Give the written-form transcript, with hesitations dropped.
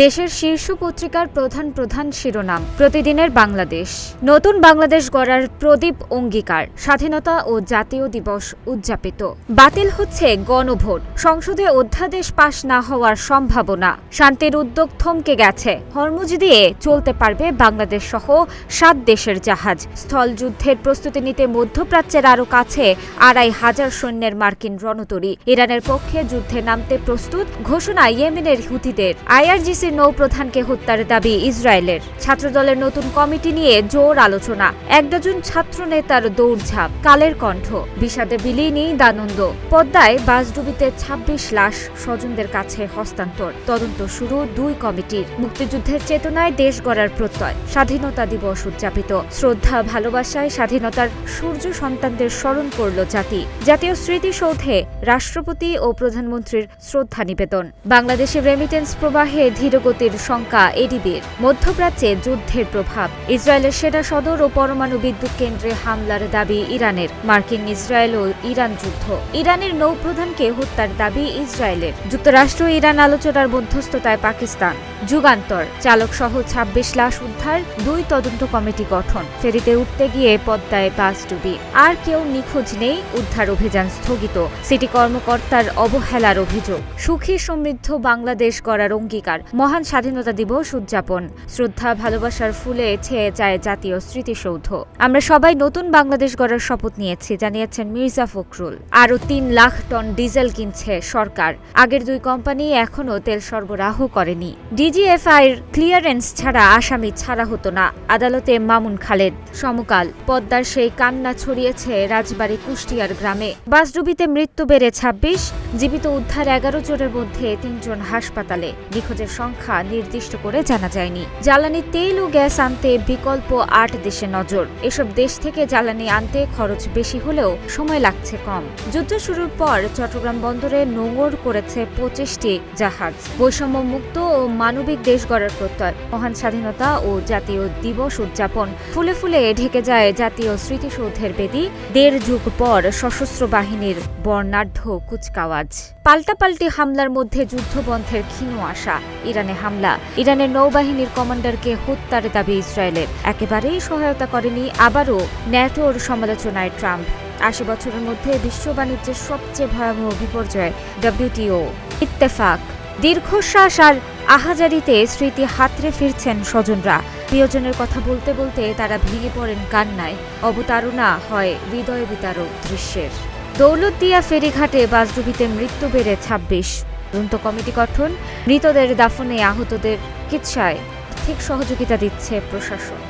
দেশের শীর্ষ পত্রিকার প্রধান প্রধান শিরোনাম প্রতিদিনের বাংলাদেশ। নতুন বাংলাদেশ গড়ার প্রদীপ অঙ্গীকার, স্বাধীনতা ও জাতীয় দিবস উদযাপিত। বাতিল হচ্ছে গণভোট, সংসদে অধ্যাদেশ পাশ না হওয়ার সম্ভাবনা। শান্তির উদ্যোগ থমকে গেছে, হরমুজ দিয়ে চলতে পারবে বাংলাদেশ সহ 7 দেশের জাহাজ। স্থলযুদ্ধের প্রস্তুতি নিতে মধ্যপ্রাচ্যের আরও কাছে 2500 সৈন্যের মার্কিন রণতরী। ইরানের পক্ষে যুদ্ধে নামতে প্রস্তুত ঘোষণা ইয়েমেনের হুথিদের। আইআরজিসির নৌপ্রধানকে হত্যার দাবি ইসরায়েলের। ছাত্রদলের নতুন কমিটি নিয়ে জোর আলোচনা, 1 ডজন ছাত্র নেতার দৌড়ঝাঁপ। কালের কণ্ঠ, বিষাদে বিলীনই দানন্দ। পদ্মায় বাসডুবিতে 26 লাশ স্বজনদের কাছে হস্তান্তর। তদন্ত শুরু 2 কমিটির। মুক্তিযুদ্ধের চেতনায় দেশ গড়ার প্রত্যয়, স্বাধীনতা দিবস উদযাপিত। শ্রদ্ধা ভালোবাসায় স্বাধীনতার সূর্য সন্তানদের স্মরণ করল জাতি। জাতীয় স্মৃতিসৌধে রাষ্ট্রপতি ও প্রধানমন্ত্রীর শ্রদ্ধা নিবেদন। বাংলাদেশে রেমিটেন্স প্রবাহে ধীরগতির শঙ্কা এডিবির। মধ্যপ্রাচ্যে যুদ্ধের প্রভাব, ইসরায়েলের সেনা সদর ও পরমাণু বিদ্যুৎ কেন্দ্রে হামলার দাবি ইরানের। মার্কিন ইসরায়েল ও ইরান যুদ্ধ, ইরানের নৌপ্রধানকে হত্যার দাবি ইসরায়েলের। যুক্তরাষ্ট্র ইরান আলোচনার মধ্যস্থতায় পাকিস্তান। যুগান্তর, চালক সহ 26 লাশ উদ্ধার, 2 তদন্ত কমিটি গঠন। ফেরিতে উঠতে গিয়ে পদ্মায় বাসডুবি, আর কেউ নিখোঁজ নেই, উদ্ধার অভিযান স্থগিত। সিটি কর্মকর্তার অবহেলার অভিযোগ। সুখী সমৃদ্ধ বাংলাদেশ গড়ার অঙ্গীকার, মহান স্বাধীনতা দিবস উদযাপন। শ্রদ্ধা ভালোবাসার ফুলে ছেয়ে যায় জাতীয় স্মৃতিসৌধ। আমরা সবাই নতুন বাংলাদেশ গড়ার শপথ নিয়েছি, জানিয়েছেন মির্জা ফখরুল। আরও 3 লাখ টন ডিজেল কিনছে সরকার। আগের 2 কোম্পানি এখনও তেল সরবরাহ করেনি। ডিজিএফআইয়ের ক্লিয়ারেন্স ছাড়া আসামি ছাড়া হতো না, আদালতে মামুন খালেদ। সমকাল, পদ্মার সেই কান্না ছড়িয়েছে রাজবাড়ী কুষ্টিয়ার গ্রামে। বাসডুবিতে মৃত্যু বেড়ে 26, জীবিত উদ্ধার 11 জনের মধ্যে 3 জন হাসপাতালে। নিখোঁজের সংখ্যা নির্দিষ্ট করে জানা যায়নি। জ্বালানি তেল ও গ্যাস আনতে বিকল্প 8 দেশে নজর। এসব দেশ থেকে জ্বালানি আনতে খরচ বেশি হলেও সময় লাগছে কম। যুদ্ধ শুরুর পর চট্টগ্রাম বন্দরে নোঙর করেছে 25টি জাহাজ। বৈষম্য মুক্ত ও মানবিক দেশ গড়ার প্রত্যয়, মহান স্বাধীনতা ও জাতীয় দিবস উদযাপন। ফুলে ফুলে ঢেকে যায় জাতীয় স্মৃতিসৌধের বেদি। 1.5 যুগ পর সশস্ত্র বাহিনীর বর্ণাঢ্য কুচকাওয়াজ। পাল্টাপাল্টি হামলার মধ্যে যুদ্ধবন্ধের ক্ষীণ আশা। ইরানে হামলা, ইরানের নৌবাহিনীর কমান্ডারকে হত্যার দাবি ইসরায়েলের। একেবারেই সহায়তা করেনি আবারও ন্যাটোর সমালোচনায় ট্রাম্প। 80 বছরের মধ্যে বিশ্ব বাণিজ্যের সবচেয়ে ভয়াবহ বিপর্যয় WTO। ইত্তেফাক, দীর্ঘশ্বাস আর আহাজারিতে স্মৃতি হাতড়ে ফিরছেন স্বজনরা। প্রিয়জনের কথা বলতে বলতে তারা ভেঙে পড়েন কান্নায়। অবতারণা হয় হৃদয় বিতারক দৃশ্যের। দৌলতদিয়া ফেরিঘাটে বাসডুবিতে মৃত্যু বেড়ে 26। তদন্ত কমিটি গঠন, মৃতদের দাফনে আহতদের চিকিৎসায় আর্থিক সহযোগিতা দিচ্ছে প্রশাসন।